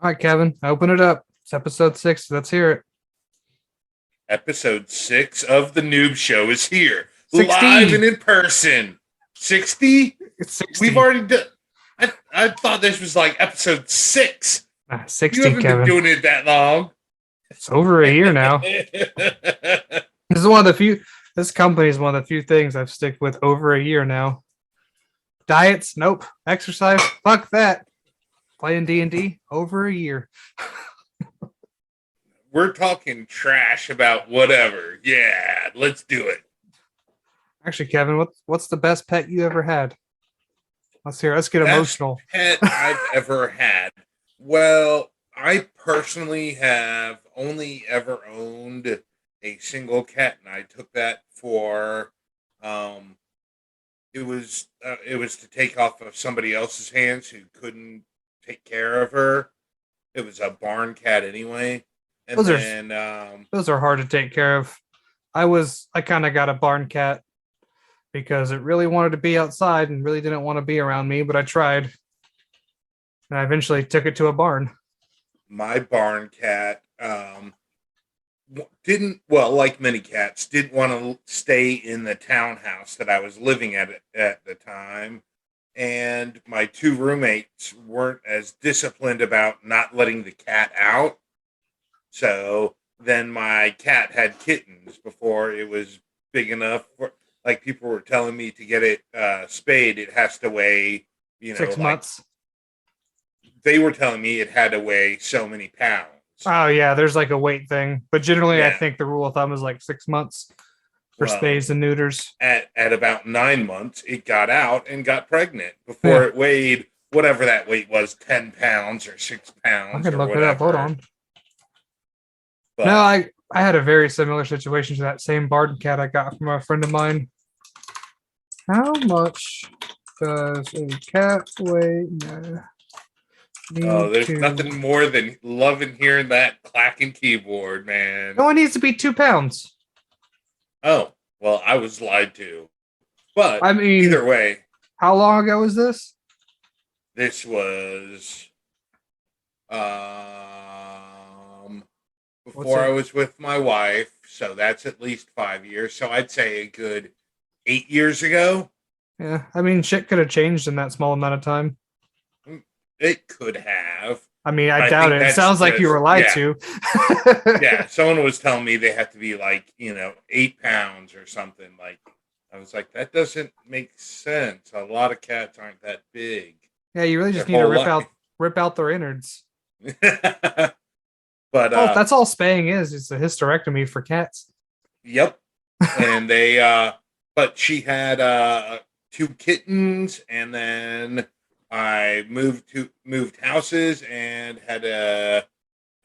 All right, Kevin, open it up. It's episode 6. Let's hear it. Episode 6 of the Noob Show is here, live 60. and in person. 60? It's We've 60. already done. I thought this was like episode 6. You 60, haven't been Kevin. doing it that long. It's over a year now. This is one of the few. This company is one of the few things I've stick with over a year now. Diets, nope. Exercise, fuck that. Playing D&D, over a year. We're talking trash about whatever. Yeah, let's do it. Actually, Kevin, what's the best pet you ever had? Let's hear. Let's get Best emotional. pet I've ever had. Well, I personally have only ever owned a single cat, and I took that for um, it was to take off of somebody else's hands who couldn't take care of her. It was a barn cat anyway, and Those are then those are hard to take care of. I kind of got a barn cat because it really wanted to be outside and really didn't want to be around me, but I tried. And I eventually took it to a barn. my barn cat didn't, well, like many cats, didn't want to stay in the townhouse that I was living at the time. And my two roommates weren't as disciplined about not letting the cat out. So then my cat had kittens before it was big enough for, like, people were telling me to get it spayed. It has to weigh, Six like months. they were telling me it had to weigh so many pounds. Oh yeah, there's like a weight thing, but generally I Yeah. think the rule of thumb is like 6 months for Well, spays and neuters. at about 9 months, it got out and got pregnant before Yeah, it weighed whatever that weight was, 10 pounds or 6 I pounds can or look it up. Hold whatever. on. No, But I had a very similar situation to that same barn cat I got from a friend of mine. How much does a cat weigh? Need there's to. nothing more than loving hearing that clacking keyboard, man. No, it needs to be 2 pounds. Oh, well, I was lied to. But I mean, either way, how long ago was this? this was um, before I was with my wife, so that's at least 5 years. So I'd say a good 8 years ago. Yeah, I mean, shit could have changed in that small amount of time. It could have. I mean, I I doubt think it. It that's sounds like you just, were lied yeah, to. yeah. Someone was telling me they have to be like, 8 pounds or something. Like, I was like, that doesn't make sense. A lot of cats aren't that big. Yeah, you really Their just need to whole life. rip out their innards. But Oh, that's all spaying is. It's a hysterectomy for cats. yep. And but she had two kittens, and then I moved houses and had to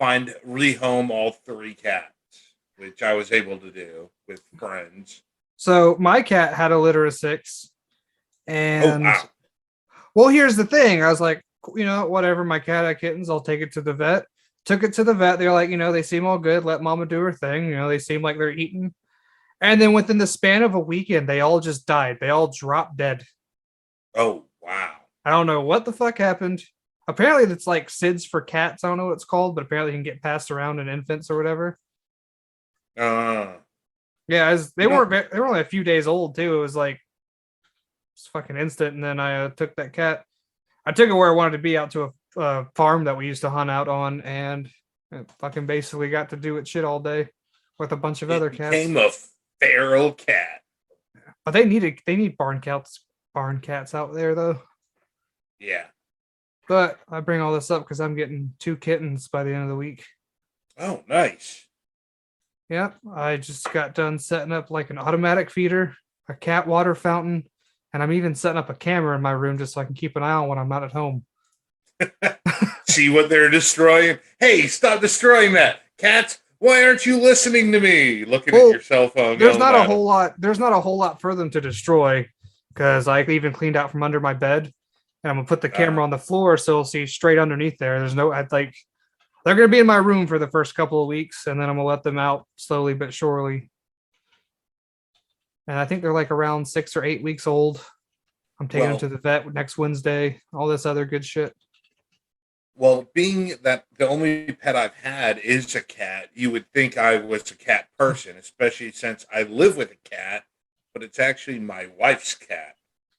rehome all three cats, which I was able to do with friends. So my cat had a litter of 6, Oh and wow! well, here's the thing. I was like, whatever. My cat had kittens. I'll take it to the vet. Took it to the vet. They're like, they seem all good. Let mama do her thing. They seem like they're eating. And then within the span of a weekend, they all just died. They all dropped dead. Oh wow! I don't know what the fuck happened. Apparently, it's like SIDS for cats. I don't know what it's called, but apparently, it can get passed around in infants or whatever. Uh, Yeah, you know, they were only a few days old too. It was like it's fucking instant. And then I took that cat. I took it where I wanted to be, out to a farm that we used to hunt out on, and it fucking basically got to do its shit all day with a bunch of it other cats. became a feral cat. But they need barn cats out there though. Yeah. But I bring all this up because I'm getting 2 kittens by the end of the week. Oh, nice. Yep, I just got done setting up like an automatic feeder, a cat water fountain, and I'm even setting up a camera in my room just so I can keep an eye on when I'm not at home. See what they're destroying? Hey, stop destroying that. Cats, why aren't you listening to me? Looking at your cell phone. There's not a at 'em. whole lot. There's not a whole lot for them to destroy because I even cleaned out from under my bed, and I'm gonna put the camera on the floor so you'll see straight underneath there. There's no, I'd like, they're gonna be in my room for the first couple of weeks, and then I'm gonna let them out slowly but surely. And I think they're like around 6 or 8 weeks old. I'm taking them to the vet next Wednesday. All this other good shit. Well, being that the only pet I've had is a cat, you would think I was a cat person, especially since I live with a cat, but it's actually my wife's cat,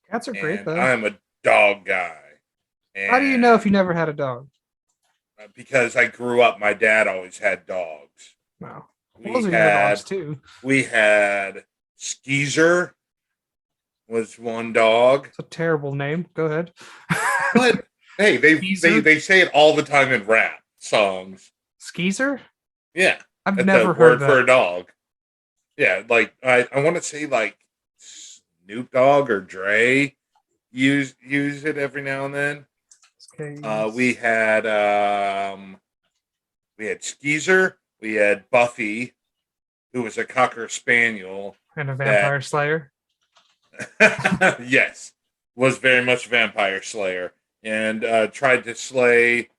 Cats are great and though. I'm a dog guy. How do you know if you And never had a dog? because I grew up, my dad always had dogs. No. We Those are your dogs had too. we had Skeezer was one dog, It's a terrible name. Go ahead. but hey, Skeezer? they say it all the time in rap songs. Skeezer? Yeah, I've that's a never heard word for that. a dog. Yeah, like I want to say like Snoop Dogg or Dre use it every now and then. Okay. Uh, we had um, we had Skeezer, we had Buffy, who was a cocker spaniel And a that vampire slayer. yes was very much vampire slayer and tried to slay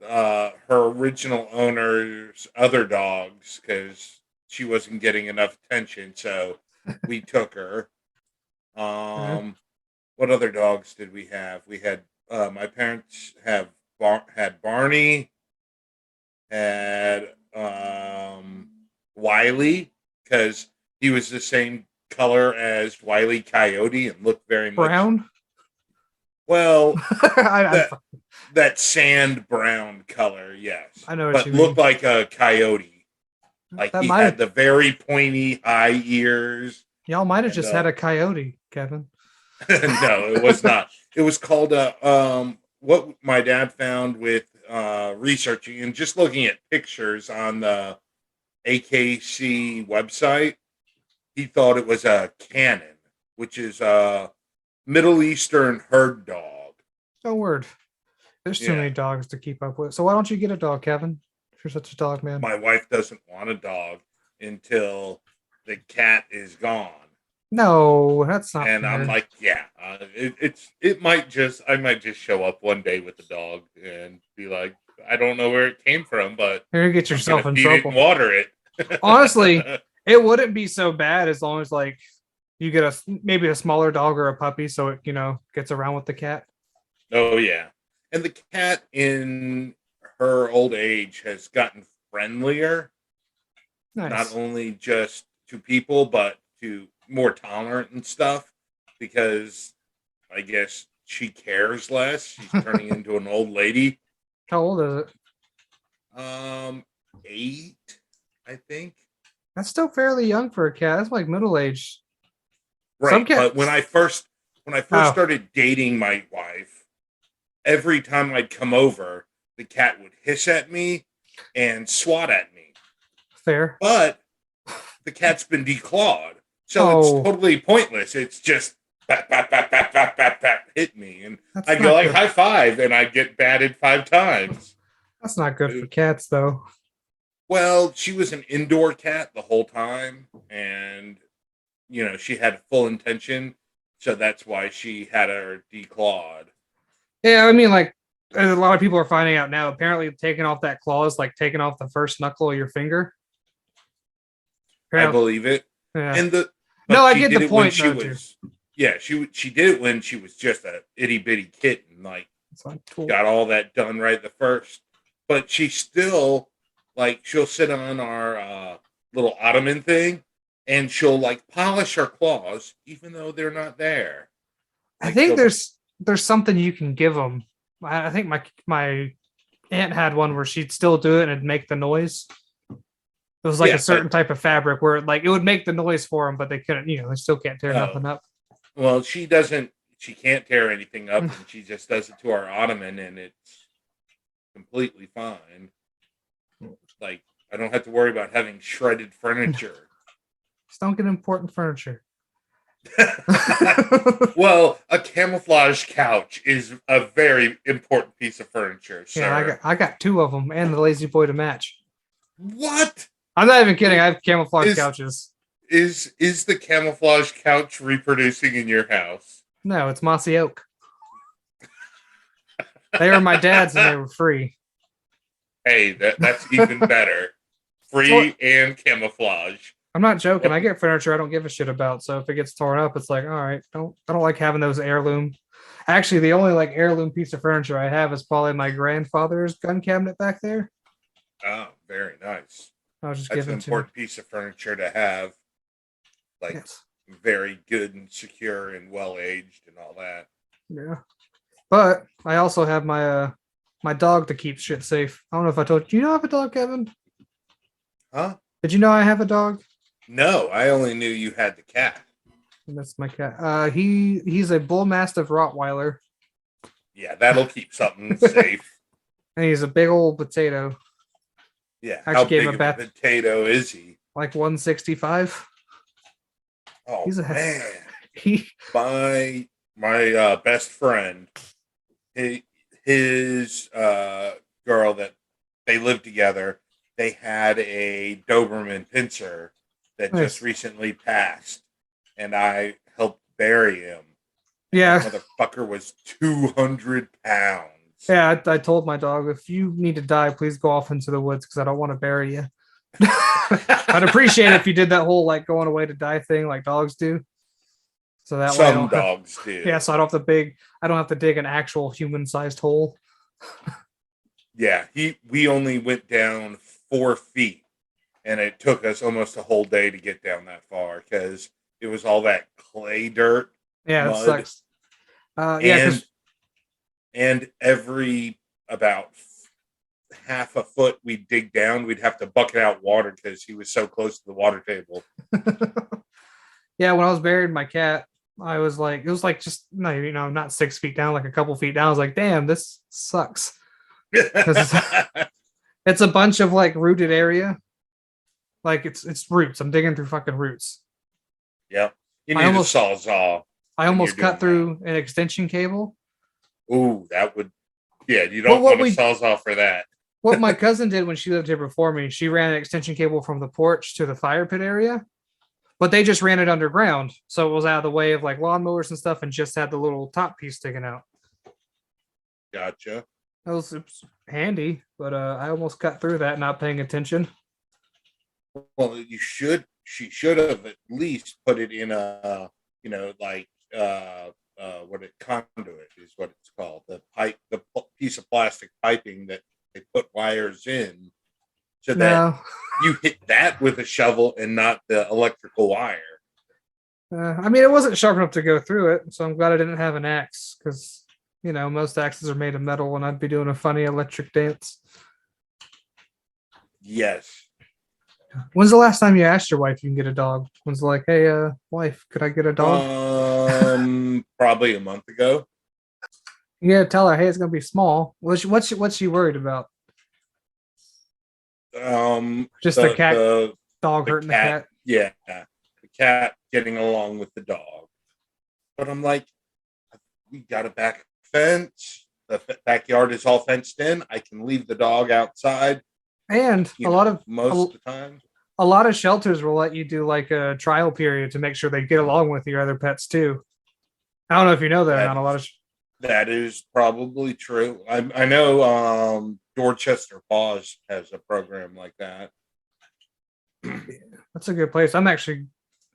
her original owner's other dogs because she wasn't getting enough attention. So we took her. Yeah. Um, what other dogs did we have? We had my parents have had Barney, had Wiley because he was the same color as Wiley Coyote and looked very much Brown? well I, that that sand brown color, yes, I know what but you looked mean. like a coyote. Like That he might had the very pointy high ears y'all might have and just had a coyote, Kevin. no, it was not. It was called what my dad found with researching and just looking at pictures on the AKC website. He thought it was a cannon, which is a Middle Eastern herd dog. Oh word. There's too Yeah. many dogs to keep up with. So why don't you get a dog, Kevin? If you're such a dog man. My wife doesn't want a dog until the cat is gone. No, that's not And I'm fair. like, yeah, it might just I might just show up one day with the dog and be like, I don't know where it came from, but You're gonna get I'm gonna yourself in feed it and trouble. water it. Honestly, it wouldn't be so bad as long as like you get a maybe a smaller dog or a puppy so it gets around with the cat. Oh yeah, and the cat in her old age has gotten friendlier, not Nice. only just to people but to more tolerant and stuff because I guess she cares less. She's turning into an old lady. How old is it? 8, I think. That's still fairly young for a cat. That's like middle age. Some Right, but cats. when I first Oh, started dating my wife, every time I'd come over, the cat would hiss at me and swat at me. fair. But the cat's been declawed, so it's Oh, totally pointless. It's just bat, bat, bat, bat, bat, bat, bat, hit me, and that's I'd go not like good. high five, and I'd get batted 5 times. That's not good Uh, for cats, though. Well, she was an indoor cat the whole time, and she had full intention, so that's why she had her declawed. Yeah, I mean, like a lot of people are finding out now. Apparently, taking off that claw is like taking off the first knuckle of your finger. I Yeah, believe it. yeah. And the No, but I she get did the it when point she though, too. was yeah, she did it when she was just a itty bitty kitten, like It's fine. Cool. got all that done right the first. But she still like she'll sit on our little ottoman thing and she'll like polish her claws even though they're not there. I Like think she'll there's something you can give them. I think my aunt had one where she'd still do it and it'd make the noise. It was like a yeah, but certain type of fabric where it would make the noise for them, but they couldn't, they still can't tear oh, nothing up. well, she can't tear anything up and she just does it to our ottoman and it's completely fine. Like I don't have to worry about having shredded furniture. Just don't get important furniture. Well, a camouflage couch is a very important piece of furniture, Yeah, sir. I got two of them and the lazy boy to match. What I'm not even kidding. I have camouflage is couches. is the camouflage couch reproducing in your house? No, it's mossy oak. They were my dad's and they were free. Hey, that's even better. Free and camouflage. I'm not joking. I What? get furniture I don't give a shit about. So if it gets torn up, it's like, all right, I don't like having those heirloom. Actually, the only like heirloom piece of furniture I have is probably my grandfather's gun cabinet back there. Oh, very nice. I was just That's an given to me. important piece of furniture to have, like Yes. very good and secure and well aged and all that. Yeah. But I also have my dog to keep shit safe. I don't know if I told you. Do you know I have a dog, Kevin? Huh? Did you know I have a dog? No, I only knew you had the cat. And that's my cat. He's a bull mastiff Rottweiler, Yeah, that'll keep something safe. and he's a big old potato. Yeah, I how actually gave him big a of bath a potato is he? like 165. Oh He's a man, he. my best friend, his girl that they lived together. They had a Doberman Pinscher that just Nice. recently passed, and I helped bury him. And Yeah, that motherfucker was 200 pounds. yeah. I told my dog if you need to die, please go off into the woods because I don't want to bury you. I'd appreciate it if you did that whole like going away to die thing like dogs do. So that way I Some don't have dogs do. yeah, so I don't have to dig an actual human sized hole. Yeah, we only went down 4 feet, and it took us almost a whole day to get down that far because it was all that clay dirt, Yeah, it mud, sucks. Yeah, because and every about half a foot we dig down, we'd have to bucket out water because he was so close to the water table. yeah, when I was burying my cat, I was like, it was like just no, not 6 feet down, like a couple feet down. I was like, damn, this sucks. Because it's a bunch of like rooted area. Like it's roots. I'm digging through fucking roots. Yep. You I need a almost sawzall. I when almost you're cut doing through an extension cable. that. Ooh, that would. Yeah, you Well, don't want a sawzall for that. what my cousin did when she lived here before me, she ran an extension cable from the porch to the fire pit area, but they just ran it underground, so it was out of the way of like lawnmowers and stuff, and just had the little top piece sticking out. Gotcha. It was handy, but I almost cut through that not paying attention. Well, you should. She should have at least put it in a, like what it conduit is what it's called. The pipe, piece of plastic piping that they put wires in, so that No, you hit that with a shovel and not the electrical wire. I mean it wasn't sharp enough to go through it, so I'm glad I didn't have an axe because most axes are made of metal, and I'd be doing a funny electric dance. Yes. When's the last time you asked your wife you can get a dog? When's like, hey, wife, could I get a dog? Probably a month ago. Yeah, tell her, hey, it's gonna be small. What's she worried about? Just the cat, dog hurting the cat. Yeah, the cat getting along with the dog. But I'm like, we got a back fence. The backyard is all fenced in. I can leave the dog outside. And Most of the time, a lot of shelters will let you do like a trial period to make sure they get along with your other pets too. I don't know if you know that or not. A lot of that is probably true. I know Dorchester Paws has a program like that. that's a good place. I'm actually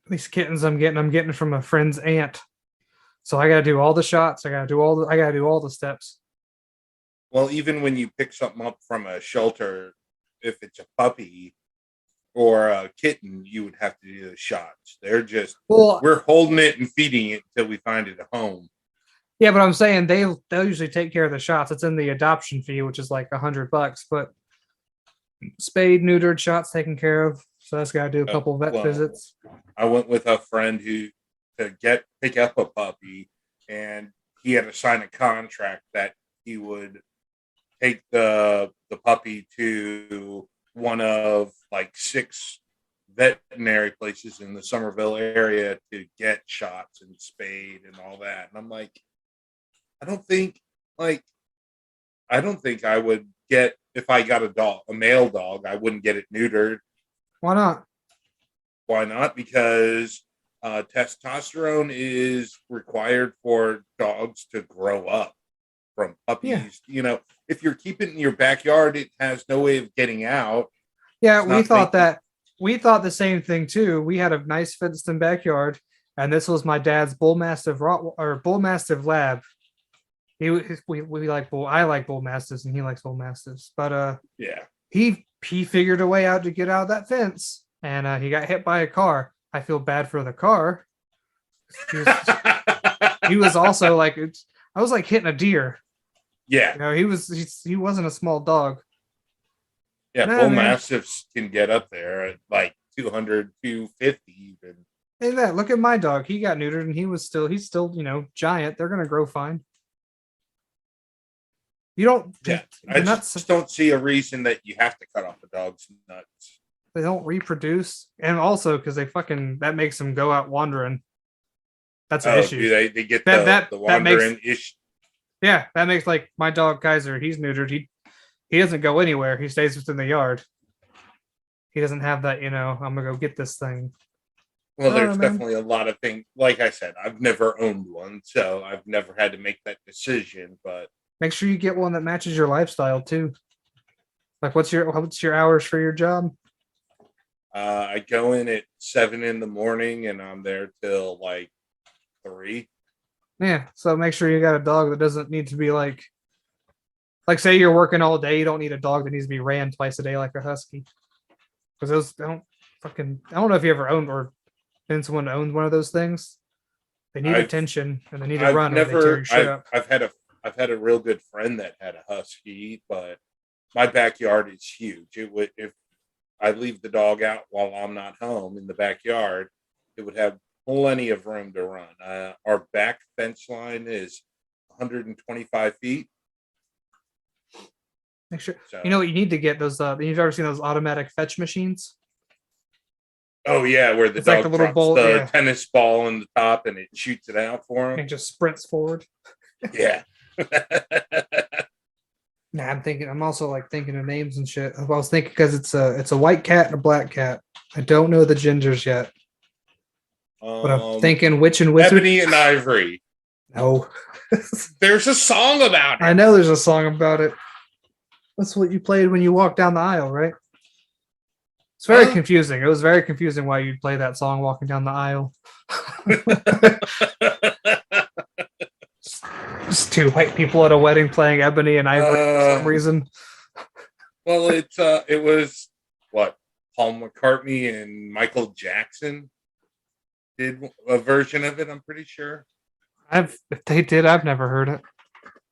these kittens I'm getting from a friend's aunt. So I gotta do all the shots. I gotta do all the steps. Well, even when you pick something up from a shelter, if it's a puppy or a kitten, you would have to do the shots. They're just we're holding it and feeding it until we find it a home. Yeah, but I'm saying they'll usually take care of the shots. It's in the adoption fee, which is like $100, but spayed, neutered, shots taken care of. So that's got to do a couple vet visits. I went with a friend to pick up a puppy, and he had to sign a contract that he would take the puppy to one of like 6 veterinary places in the Somerville area to get shots and spayed and all that. And I'm like, I don't think I would get, if I got a male dog, I wouldn't get it neutered. Why not? Why not? Because testosterone is required for dogs to grow up from puppies. Yeah. If you're keeping it in your backyard, it has no way of getting out. Yeah, we thought the same thing too. We had a nice fenced-in backyard, and this was my dad's bull mastiff lab. We like bull. I like bull mastiffs, and he likes bull mastiffs. But Yeah. he figured a way out to get out of that fence, and he got hit by a car. I feel bad for the car. He was also like I was like hitting a deer. Yeah. You know, he wasn't a small dog. Yeah, Nah, bull man. mastiffs can get up there at like 200, 250 even. Hey, that look at my dog. He got neutered, and he's still giant. They're gonna grow fine. You don't Yeah, I the nuts. just don't see a reason that you have to cut off a dog's nuts. They don't reproduce, and also because they fucking that makes them go out wandering. That's an Oh, issue. do they get That the that makes wandering issue? yeah, that makes like my dog Kaiser. He's neutered. He doesn't go anywhere. He stays within the yard. He doesn't have that. I'm gonna go get this thing. Well, Oh there's man, definitely a lot of things. Like I said, I've never owned one, so I've never had to make that decision. But make sure you get one that matches your lifestyle too. Like, what's your hours for your job? I go in at 7 in the morning and I'm there till like 3. Yeah, so make sure you got a dog that doesn't need to be like say you're working all day. You don't need a dog that needs to be ran twice a day like a husky. Because those I don't know if you ever owned or been someone who owned one of those things. They need I've attention and they need to I've run or they tear your shit up. I've had a real good friend that had a husky, but my backyard is huge. It would if I leave the dog out while I'm not home in the backyard, it would have plenty of room to run. Our back fence line is 125 feet. Make sure So, you know what you need to get those. You've ever seen those automatic fetch machines? oh yeah, where the It's like the dog little drops bowl, the yeah, tennis ball in the top and it shoots it out for him. and just sprints forward. Yeah. Nah, I'm also like thinking of names and shit. I was thinking because it's a white cat and a black cat. I don't know the genders yet, but I'm thinking witch and wizard. Ebony and Ivory. No, There's a song about I it. know there's a song about it. That's what you played when you walked down the aisle, right? It's very confusing. It was very confusing why you'd play that song walking down the aisle. Just two white people at a wedding playing Ebony and Ivory for some reason. Well, it was what Paul McCartney and Michael Jackson did a version of it. I'm pretty sure. If they did, I've never heard it.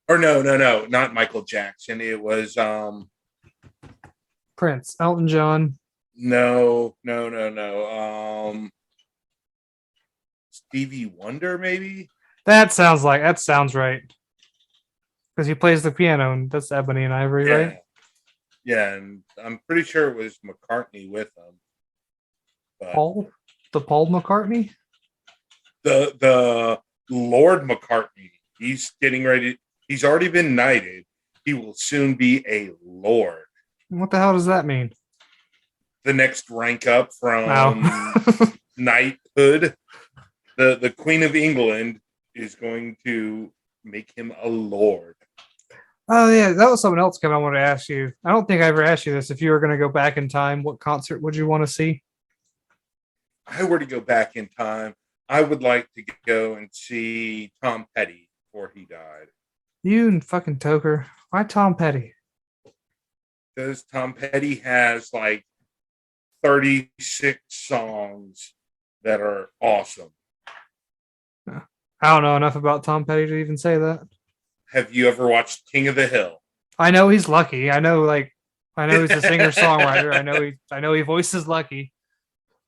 Or no, not Michael Jackson. It was Prince, Elton John. no. Stevie Wonder, maybe. That sounds right. Because he plays the piano and that's Ebony and Ivory, right? Yeah, and I'm pretty sure it was McCartney with him. But Paul McCartney? The Lord McCartney, he's getting ready. He's already been knighted. He will soon be a lord. What the hell does that mean? The next rank up from Wow. knighthood. The Queen of England is going to make him a lord. Oh yeah, that was something else, Kevin. I wanted to ask you. I don't think I ever asked you this. If you were going to go back in time, what concert would you want to see? If I were to go back in time, I would like to go and see Tom Petty before he died. You and fucking Toker. Why Tom Petty? Because Tom Petty has like 36 songs that are awesome. I don't know enough about Tom Petty to even say that. Have you ever watched King of the Hill? I know he's Lucky. I know he's a singer songwriter. I know he voices Lucky.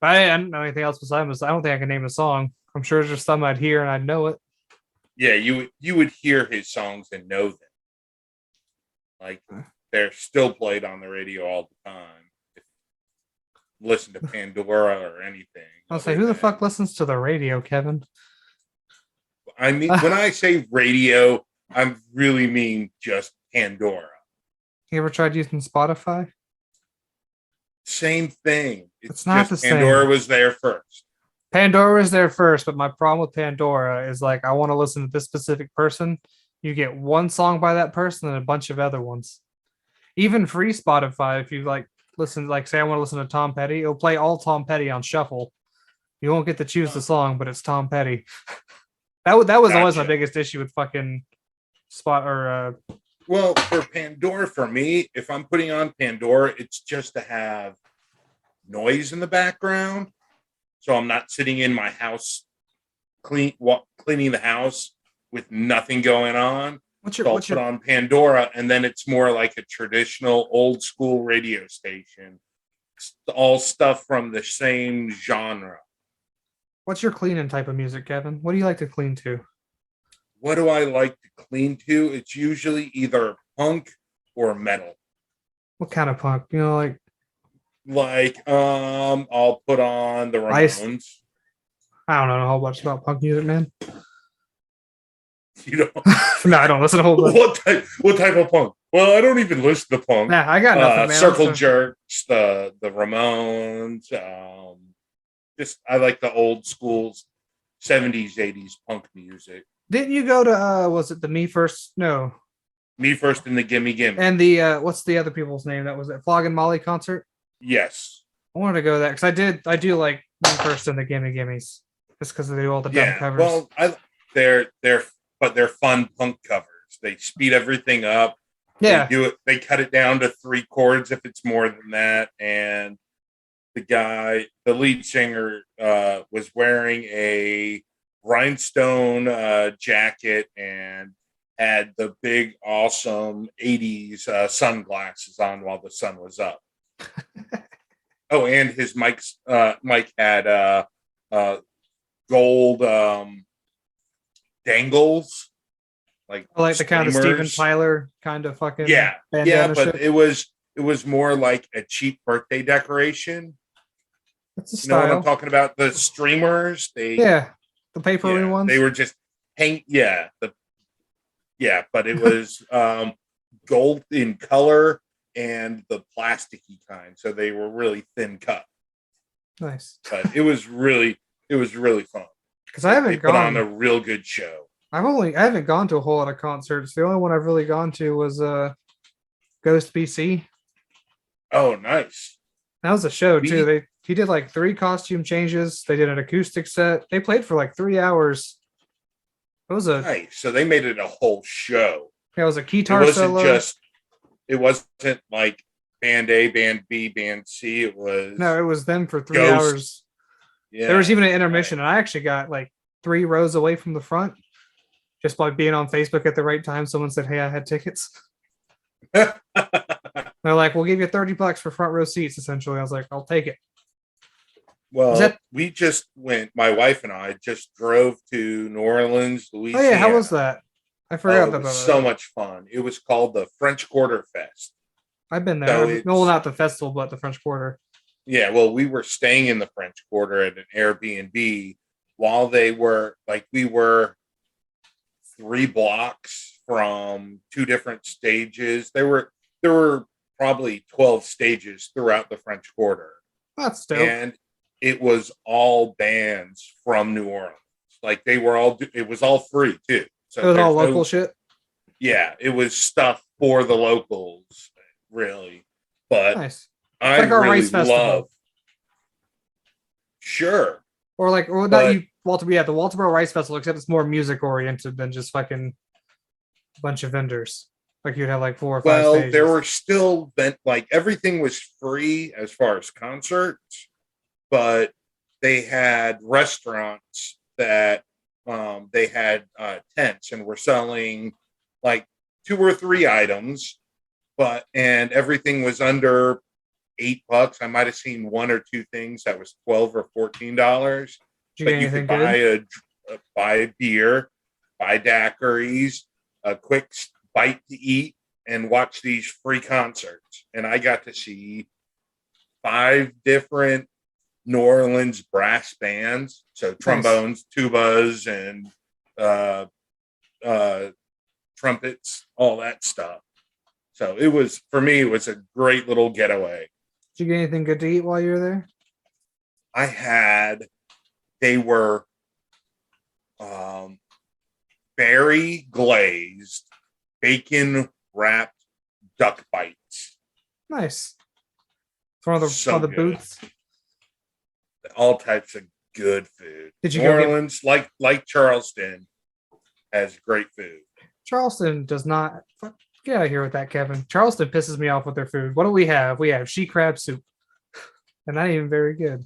But I don't know anything else besides. I don't think I can name a song. I'm sure there's just some I'd hear and I'd know it. Yeah, you would hear his songs and know them. Like they're still played on the radio all the time. Listen to Pandora or anything. I'll say, who the fuck listens to the radio, Kevin? I mean, when I say radio, I really mean just Pandora. You ever tried using Spotify? Same thing. It's not just the Pandora same. was there first. Pandora was there first, but my problem with Pandora is like I want to listen to this specific person. You get one song by that person and a bunch of other ones. Even free Spotify, if you like listen, like say I want to listen to Tom Petty, it'll play all Tom Petty on shuffle. You won't get to choose the song, but it's Tom Petty. That was always my biggest issue with fucking spot or Well, for Pandora, for me, if I'm putting on Pandora, it's just to have noise in the background, so I'm not sitting in my house cleaning the house with nothing going on. So I'll put on Pandora, and then it's more like a traditional old school radio station. It's all stuff from the same genre. what's your cleaning type of music, Kevin? What do you like to clean to? What do I like to clean to? It's usually either punk or metal. What kind of punk? You know, I'll put on the Ramones. I don't know a whole bunch about punk music, man. You know, no, I don't listen to a whole bunch. What type of punk? Well, I don't even listen to punk. Nah, I got nothing, man. Circle Jerks, the Ramones. Just I like the old schools, 70s, 80s punk music. Didn't you go to was it the Me First? No. Me First and the Gimme Gimme. And the what's the other people's name that was at Flogging Molly concert? Yes. I wanted to go to that because I do like Me First and the Gimme Gimmes just because they do all the dumb covers. Well, they're fun punk covers. They speed everything up. Yeah. They cut it down to 3 chords if it's more than that. And the lead singer, was wearing a rhinestone jacket and had the big, awesome 80s sunglasses on while the sun was up. Oh, and his mic had gold dangles, like the kind of Steven Tyler kind of fucking but shit. it was more like a cheap birthday decoration. That's a style. You know what I'm talking about? The streamers, the paper ones. They were just but it was gold in color and the plasticky kind, so they were really thin cut. Nice, but it was really fun because I haven't put on a real good show. I haven't gone to a whole lot of concerts. The only one I've really gone to was Ghost BC. Oh, nice! That was a show too. He did like 3 costume changes. They did an acoustic set. They played for like 3 hours. It was nice. So they made it a whole show. It was a guitar solo. It wasn't like band A, band B, band C. It was them for 3 hours. Yeah. There was even an intermission, and I actually got like 3 rows away from the front just by being on Facebook at the right time. Someone said, "Hey, I had tickets." They're like, "We'll give you $30 for front row seats." Essentially, I was like, "I'll take it." Well, we just went. My wife and I just drove to New Orleans, Louisiana. Oh yeah, how was that? I forgot about it. So much fun. It was called the French Quarter Fest. I've been there. Well, not the festival, but the French Quarter. Yeah, well, we were staying in the French Quarter at an Airbnb while we were 3 blocks from 2 different stages. There were probably 12 stages throughout the French Quarter. That's dope. And it was all bands from New Orleans. Like it was all free too. So it was all local shit. Yeah, it was stuff for the locals, really. But nice. I like really love. Sure. Or the Walterboro Rice Festival, except it's more music oriented than just fucking a bunch of vendors. Like you'd have like 4 or 5 stages. There were still everything was free as far as concerts, but they had restaurants that they had tents and were selling like 2 or 3 items, and everything was under $8. I might have seen 1 or 2 things that was $12 or $14. But you could buy a beer, buy daiquiris, a quick bite to eat, and watch these free concerts. And I got to see 5 different New Orleans brass bands, so trombones, tubas, and trumpets, all that stuff. So it was a great little getaway. Did you get anything good to eat while you were there? They were berry glazed, bacon wrapped duck bites. Nice. From the booths. All types of good food. Did you New Orleans, like Charleston, has great food. Charleston does not. Get out of here with that, Kevin. Charleston pisses me off with their food. What do we have? We have she crab soup, and not even very good.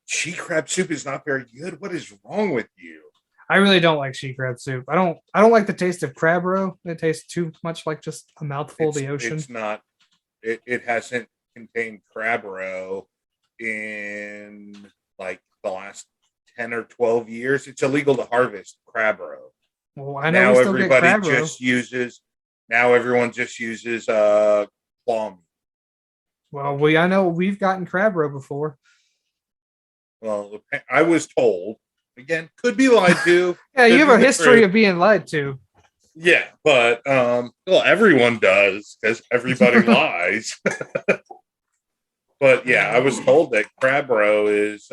She crab soup is not very good. What is wrong with you? I really don't like she crab soup. I don't like the taste of crab roe. It tastes too much like just a mouthful of the ocean. It's not. It hasn't contained crab roe in like the last 10 or 12 years. It's illegal to harvest crab roe. Well, I know now everybody just uses. Now everyone just uses claw meat. Well, I know we've gotten crab roe before. Well, I was told. Again, could be lied to. Yeah, you have a history of being lied to. Yeah, but well, everyone does because everybody lies. But yeah, I was told that crab roe is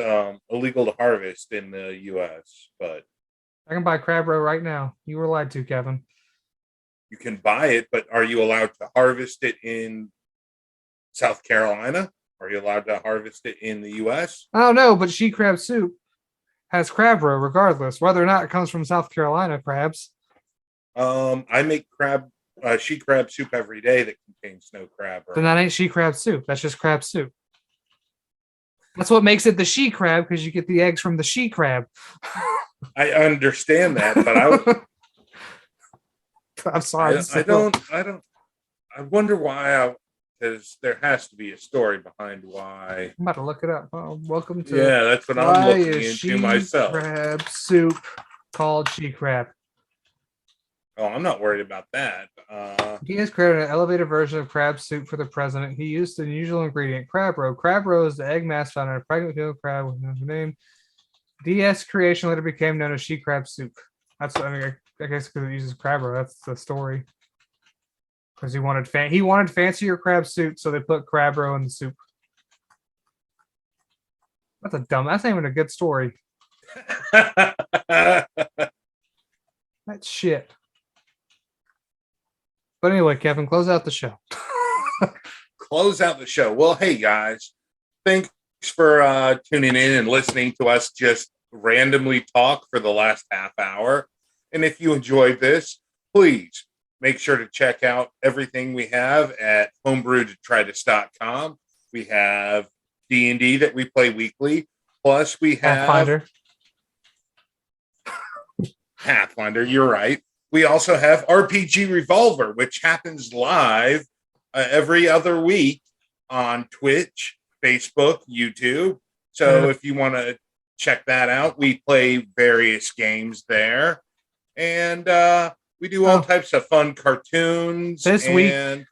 illegal to harvest in the U.S. But I can buy crab roe right now. You were lied to, Kevin. You can buy it, but are you allowed to harvest it in South Carolina? Are you allowed to harvest it in the U.S.? I don't know, but she crab soup has crab roe regardless, whether or not it comes from South Carolina crabs. I make she crab soup every day that contains no crab roe. Then that ain't she crab soup. That's just crab soup. That's what makes it the she crab, because you get the eggs from the she crab. I understand that, but I'm sorry. I wonder why. Because there has to be a story behind why. I'm about to look it up. Oh, welcome to. Yeah, that's what I'm looking into myself. Crab soup called she crab. Oh, I'm not worried about that. He has created an elevated version of crab soup for the president. He used the unusual ingredient crab roe. Crab roe is the egg mass found in a pregnant female crab with no name. DS creation later became known as she crab soup. That's I guess because it uses crab roe. That's the story. Because he wanted fancier crab soup, so they put crab roe in the soup. That's not even a good story. That's shit. But anyway, Kevin, close out the show. Close out the show. Well, hey guys, thanks for tuning in and listening to us just randomly talk for the last half hour. And if you enjoyed this, please make sure to check out everything we have at homebrewdetritus.com. We have D&D that we play weekly. Plus, we have Pathfinder. You're right. We also have RPG Revolver, which happens live every other week on Twitch, Facebook, YouTube. So if you want to check that out, we play various games there. And we do all types of fun cartoons. This week,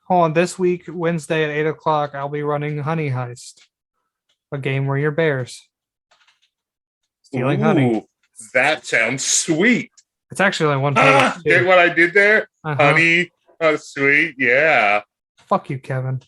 Wednesday at 8:00, I'll be running Honey Heist, a game where you're bears stealing honey. That sounds sweet. It's actually only one page. Get what I did there? Honey. Oh, sweet. Yeah. Fuck you, Kevin.